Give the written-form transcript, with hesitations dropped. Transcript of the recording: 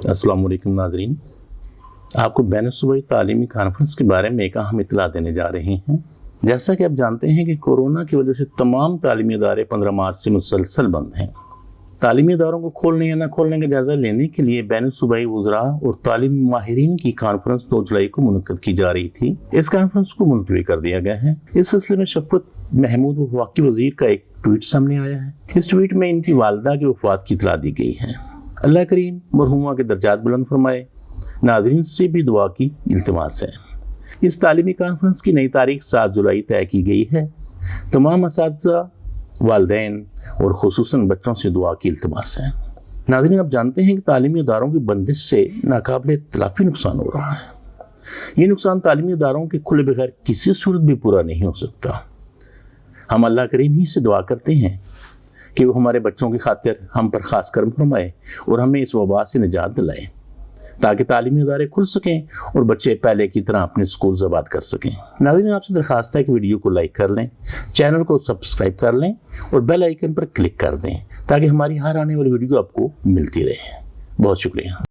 السلام علیکم ناظرین، آپ کو بین الصوبائی تعلیمی کانفرنس کے بارے میں ایک اہم اطلاع دینے جا رہے ہیں۔ جیسا کہ آپ جانتے ہیں کہ کورونا کی وجہ سے تمام تعلیمی ادارے 15 مارچ سے مسلسل بند ہیں۔ تعلیمی اداروں کو کھولنے یا نہ کھولنے کا جائزہ لینے کے لیے بین الصوبائی وزراء اور تعلیمی ماہرین کی کانفرنس 2 جولائی کو منعقد کی جا رہی تھی۔ اس کانفرنس کو ملتوی کر دیا گیا ہے۔ اس سلسلے میں شفقت محمود وفاقی وزیر کا ایک ٹویٹ سامنے آیا ہے۔ اس ٹویٹ میں ان کی والدہ کی وفات کی اطلاع دی گئی ہے۔ اللہ کریم مرحومہ کے درجات بلند فرمائے۔ ناظرین سے بھی دعا کی التماس ہے۔ اس تعلیمی کانفرنس کی نئی تاریخ 7 جولائی طے کی گئی ہے۔ تمام اساتذہ، والدین اور خصوصاً بچوں سے دعا کی التماس ہے۔ ناظرین، آپ جانتے ہیں کہ تعلیمی اداروں کی بندش سے ناقابل تلافی نقصان ہو رہا ہے۔ یہ نقصان تعلیمی اداروں کے کھلے بغیر کسی صورت بھی پورا نہیں ہو سکتا۔ ہم اللہ کریم ہی سے دعا کرتے ہیں کہ وہ ہمارے بچوں کی خاطر ہم پر خاص کرم فرمائے اور ہمیں اس وبا سے نجات دلائے، تاکہ تعلیمی ادارے کھل سکیں اور بچے پہلے کی طرح اپنے سکول آباد کر سکیں۔ ناظرین، آپ سے درخواست ہے کہ ویڈیو کو لائک کر لیں، چینل کو سبسکرائب کر لیں اور بیل آئیکن پر کلک کر دیں تاکہ ہماری ہر آنے والی ویڈیو آپ کو ملتی رہے۔ بہت شکریہ۔